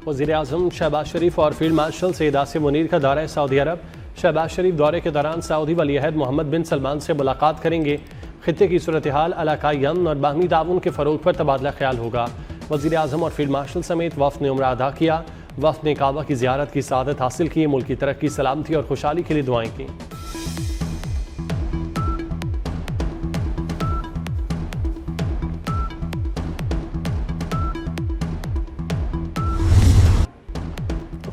वज़ीर-ए-आज़म शहबाज शरीफ और field marshal Syed Asim Munir का दौरा सऊदी अरब। शहबाज शरीफ दौरे के दौरान सऊदी वली-अहद मोहम्मद बिन सलमान से मुलाकात करेंगे। खित्ते की सूरत हाल, इलाकाई अमन और बाहमी ताउन के फ़रोग पर तबादला ख्याल होगा। वज़ीर-ए-आज़म और फील्ड मार्शल समेत वफ़द ने उम्रा अदा किया। वफ़द ने काबा की ज़ियारत की सआदत हासिल की, मुल्क की तरक्की, सलामती और खुशहाली के लिए दुआएं की।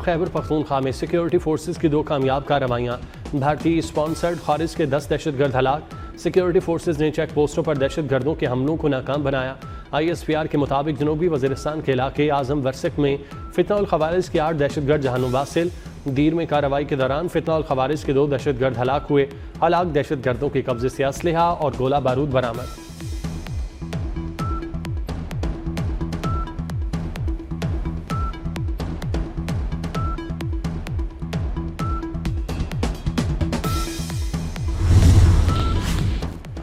खैबर पख्तूनख्वा में सिक्योरिटी फोर्सेस की 2 कामयाब कार्रवाइयाँ। भारतीय स्पॉन्सर्ड खारिज के 10 दहशतगर्द हलाक। सिक्योरिटी फोर्सेस ने चेक पोस्टों पर दहशतगर्दों के हमलों को नाकाम बनाया। ISPR के मुताबिक जनूबी वज़ीरिस्तान के इलाके आज़म वर्सक में फितना उल खवारिज के 8 दहशतगर्द जहानुम वासिल। दीर में कार्रवाई के दौरान फितना उल खवारिज के 2 दहशतगर्द हलाक हुए। हलाक दहशतगर्दों के कब्जे से असलहा और गोला बारूद बरामद।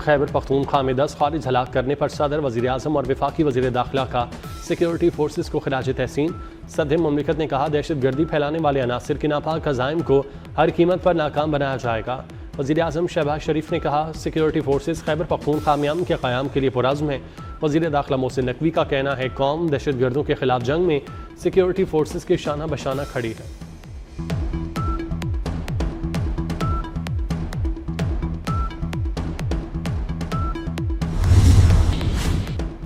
खैबर पख्तूनख्वा में 10 खारिज हलाक करने पर सदर, वज़ीर-ए-आज़म और वफाकी वज़ीर दाखिला का सिक्योरिटी फोर्सेस को खिराज तहसीन। सदर मुमलिकत ने कहा, दहशतगर्दी फैलाने वाले अनासिर के नापाक अज़ाइम को हर कीमत पर नाकाम बनाया जाएगा। वज़ीर-ए-आज़म शहबाज शरीफ ने कहा, सिक्योरिटी फोर्सेस खैबर पख्तूनख्वा में अमन के क़याम के लिए पुरज़्म है। वज़ीर दाखिला मोहसिन नकवी का कहना है, कौम दहशतगर्दों के खिलाफ जंग में सिक्योरिटी फोर्सेस के शाना बशाना खड़ी है।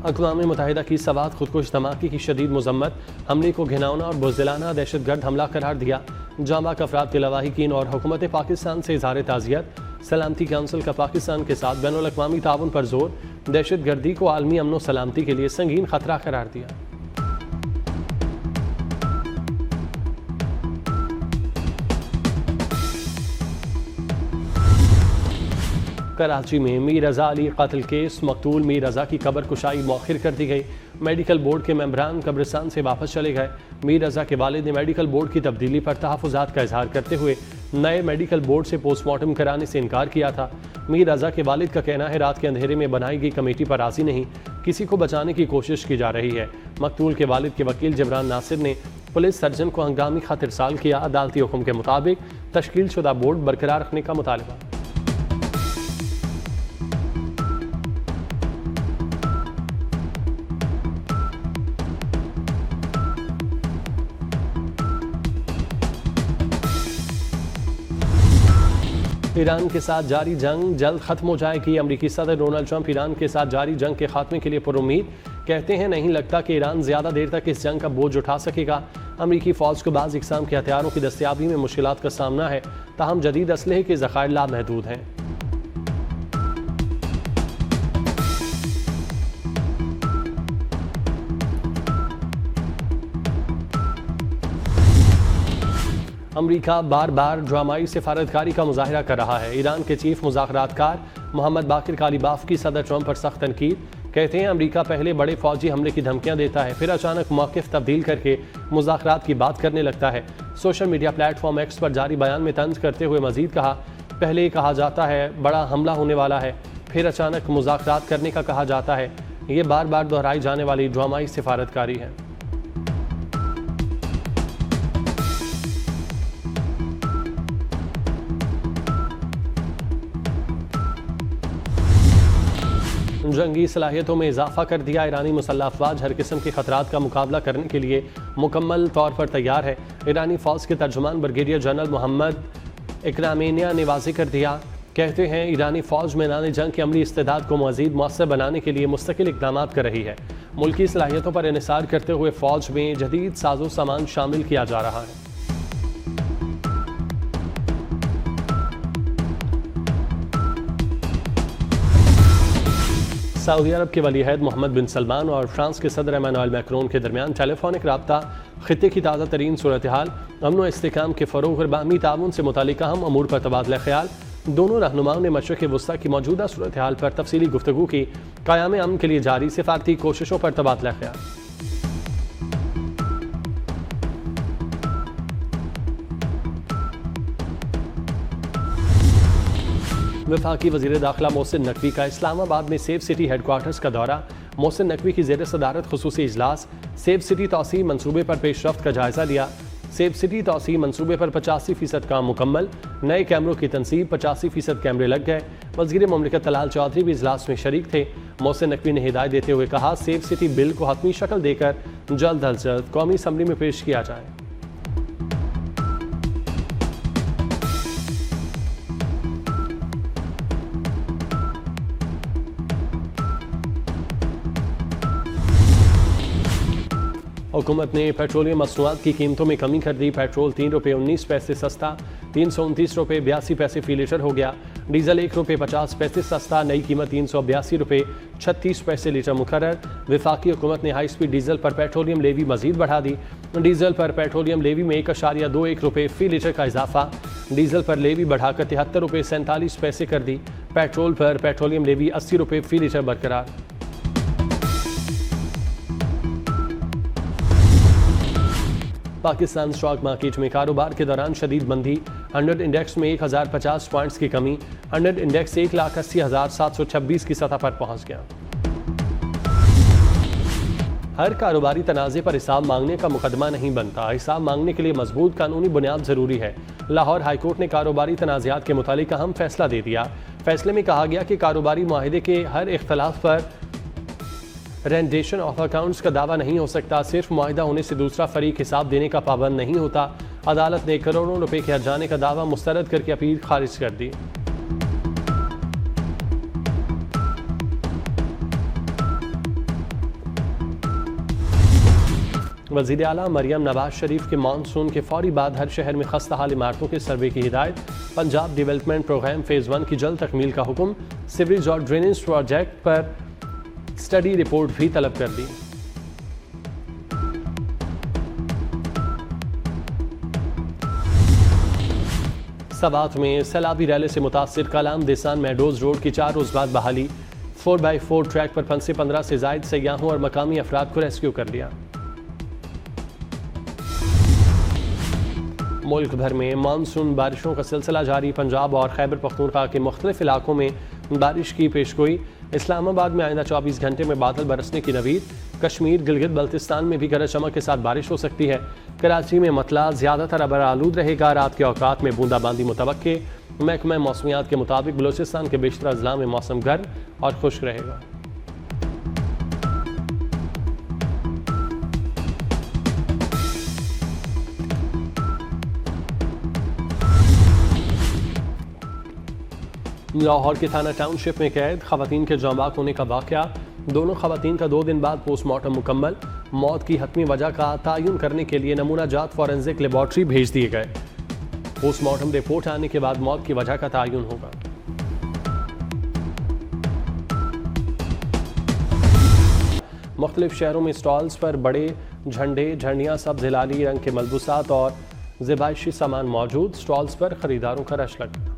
अक़वाम मुत्तहिदा की सवात खुदकुश धमाके की शदीद मज़म्मत। हमले को घिनौना और बुज़दिलाना दहशतगर्द हमला करार दिया। जांबाज़ अफराद के लवाहिकीन और हुकूमत पाकिस्तान से इज़हार ताज़ियत। सलामती काउंसिल का पाकिस्तान के साथ बैनुल अक़वामी ताउन पर जोर। दहशतगर्दी को आलमी अमन व सलामती के लिए संगीन खतरा करार दिया। कराची में मीर रज़ा अली कत्ल केस, मकतूल मीर रज़ा की कब्र कुशाई मौखिर कर दी गई। मेडिकल बोर्ड के मेंबरान कब्रिस्तान से वापस चले गए। मीर रज़ा के वालिद ने मेडिकल बोर्ड की तब्दीली पर तहफ़्फ़ुज़ात का इजहार करते हुए नए मेडिकल बोर्ड से पोस्टमार्टम कराने से इनकार किया था। मीर रज़ा के वालिद का कहना है, रात के अंधेरे में बनाई गई कमेटी पर राज़ी नहीं, किसी को बचाने की कोशिश की जा रही है। मकतूल के वालिद के वकील जबरान नासिर ने पुलिस सर्जन को हंगामी खत इरसाल किया। अदालती हुक्म के मुताबिक तश्कील शुदा बोर्ड बरकरार रखने का मुतालबा। ईरान के साथ जारी जंग जल्द खत्म हो जाएगी। अमेरिकी सदर डोनाल्ड ट्रंप ईरान के साथ जारी जंग के खात्मे के लिए पुरुम्मीद। कहते हैं, नहीं लगता कि ईरान ज़्यादा देर तक इस जंग का बोझ उठा सकेगा। अमेरिकी फ़ौज को बाज़ इक़साम के हथियारों की दस्तयाबी में मुश्किलात का सामना है, ताहम जदीद असलहे के ज़खायर लामहदूद हैं। अमेरिका बार बार ड्रामाई सिफारतकारी का मुजाहरा कर रहा है। ईरान के चीफ मुज़ाकरातकार मोहम्मद बाकिर कालीबाफ की सदर ट्रंप पर सख्त तनकीद। कहते हैं, अमेरिका पहले बड़े फौजी हमले की धमकियां देता है, फिर अचानक मौक़िफ़ तब्दील करके मुज़ाकरात की बात करने लगता है। सोशल मीडिया प्लेटफॉर्म एक्स पर जारी बयान में तंज करते हुए मज़ीद कहा, पहले कहा जाता है बड़ा हमला होने वाला है, फिर अचानक मुज़ाकरात करने का कहा जाता है। ये बार बार दोहराई जाने वाली ड्रामाई सिफारतकारी है। जंगी सलाहियतों में इजाफा कर दिया। ईरानी मुसल्लह अफवाज हर किस्म के खतरात का मुकाबला करने के लिए मुकम्मल तौर पर तैयार है। ईरानी फ़ौज के तर्जुमान ब्रिगेडियर जनरल मोहम्मद इकरामेनिया ने वाज़ेह कर दिया। कहते हैं, ईरानी फ़ौज मैदान जंग की अमली इस्तेदाद को मज़ीद मौसर बनाने के लिए मुस्तकिल इक़दाम कर रही है। मुल्की सलाहियतों पर इन्हिसार करते हुए फ़ौज में जदीद साजो सामान शामिल किया जा रहा है। सऊदी अरब के वली-अहद मोहम्मद बिन सलमान और फ्रांस के सदर इमैनुएल मैक्रोन के दरमियान टेलीफोनिक रब्ता, खित्ते की ताज़ा तरीन सूरत हाल, अमन व इस्तेहकाम के फ़रोग़ और बाहमी ताउन से मुतालिक अहम अमूर पर तबादला ख्याल। दोनों रहनुमाओं ने मशरिक़ वुस्ता की मौजूदा सूरत हाल पर तफसीली गुफ्तगू की। क़याम अमन के लिए जारी सिफारती कोशिशों पर तबादला ख्याल। वफाकी वज़ीर दाखिला मोहसिन नकवी का इस्लामाबाद में सेफ सिटी हेडक्वार्टर्स का दौरा। मोहसिन नकवी की ज़ेर सदारत खुसूसी इजलास। सेफ सिटी तौसी मंसूबे पर पेशरफ्त का जायजा लिया। सेफ सिटी तौसी मंसूबे पर 85% काम मुकम्मल। नए कैमरों की तनसीब, 85% कैमरे लग गए। वज़ीर मुमलिकत तलाल चौधरी भी इजलास में शरीक थे। मोहसिन नकवी ने हिदायत देते हुए कहा, सेफ सिटी बिल को हतमी शक्ल देकर जल्द अज जल्द कौमी असम्बली में पेश किया जाए। हुकूमत ने पेट्रोलियम मसनूआत की कीमतों में कमी कर दी। पेट्रोल 3 रुपये 19 पैसे सस्ता 329 रुपये 82 पैसे फी लीटर हो गया। डीजल 1 रुपये 50 पैसे सस्ता, नई कीमत 382 रुपये 36 पैसे लीटर मुकर्रर। वफाकी हुकूमत ने हाई स्पीड डीजल पर पेट्रोलियम लेवी मजीद बढ़ा दी। डीजल पर पेट्रोलियम लेवी में 1.21 रुपये फी लीटर का इजाफा। डीजल पर लेवी बढ़ाकर 73 रुपये 47 पैसे कर दी। पेट्रोल पर पेट्रोलियम लेवी 80 रुपये फी लीटर बरकरार। पाकिस्तान स्टॉक मार्केट में कारोबार के दौरान शदीद मंदी। 100 इंडेक्स में 1050 पॉइंट्स की कमी। 100 इंडेक्स 1,80,726 की सतह पर पहुंच गया। हर कारोबारी तनाज़े पर हिसाब मांगने का मुकदमा नहीं बनता। हिसाब मांगने के लिए मजबूत कानूनी बुनियाद जरूरी है। लाहौर हाईकोर्ट ने कारोबारी तनाज़ात के मुतालिक अहम फैसला दे दिया। फैसले में कहा गया कि कारोबारी मुआहिदे के हर इख्तलाफ पर रेंडेशन ऑफ अकाउंट्स का दावा नहीं हो सकता। सिर्फ मुआहिदा होने से दूसरा फरीक हिसाब देने का पाबंद नहीं होता। अदालत ने करोड़ों रुपए के हट जाने का दावा मुस्तरद करके अपील खारिज कर दी। वज़ीर आला मरियम नवाज शरीफ के मानसून के फौरी बाद हर शहर में खस्ता हाल इमारतों के सर्वे की हिदायत। पंजाब डेवलपमेंट प्रोग्राम फेज़ 1 की जल्द तकमील का हुक्म। सीवरेज और ड्रेनेज प्रोजेक्ट पर स्टडी रिपोर्ट भी तलब कर दी। सवात में सैलाबी रैली से मुतासिर कलाम देसान मेडोज रोड की 4 रोज बाद बहाली। 4x4 ट्रैक पर फंसे 15 से जायद सयाहों और मकामी अफराद को रेस्क्यू कर लिया। मुल्क भर में मानसून बारिशों का सिलसिला जारी। पंजाब और खैबर पख्तूनख्वा के मुख्तलिफ इलाकों में बारिश की पेशगोई। इस्लामाबाद में आइंदा 24 घंटे में बादल बरसने की नवीद। कश्मीर गिलगित बल्तिस्तान में भी गरज चमक के साथ बारिश हो सकती है। कराची में मतला ज़्यादातर अबर आलूद रहेगा। रात के औकात में बूंदाबांदी मुतवक्के। महकमा मौसमियात के मुताबिक बलूचिस्तान के बेशतर अजला में मौसम गर्म और खुश्क रहेगा। लाहौर के थाना टाउनशिप में कैद खवातीन के जांबाक होने का वाक़या। दोनों खवातीन का 2 दिन बाद पोस्टमार्टम मुकम्मल। मौत की हतमी वजह का तयन करने के लिए नमूना जात फॉरेंसिक लेबॉर्ट्री भेज दिए गए। पोस्टमार्टम रिपोर्ट आने के बाद मौत की वजह का तयन होगा। मुख्तलिफ शहरों में स्टॉल्स पर बड़े झंडे, झंडियाँ, सब्ज़ हिलाली रंग के मलबूसात और ज़िबाइशी सामान मौजूद। स्टॉल्स पर खरीदारों का रश लगा।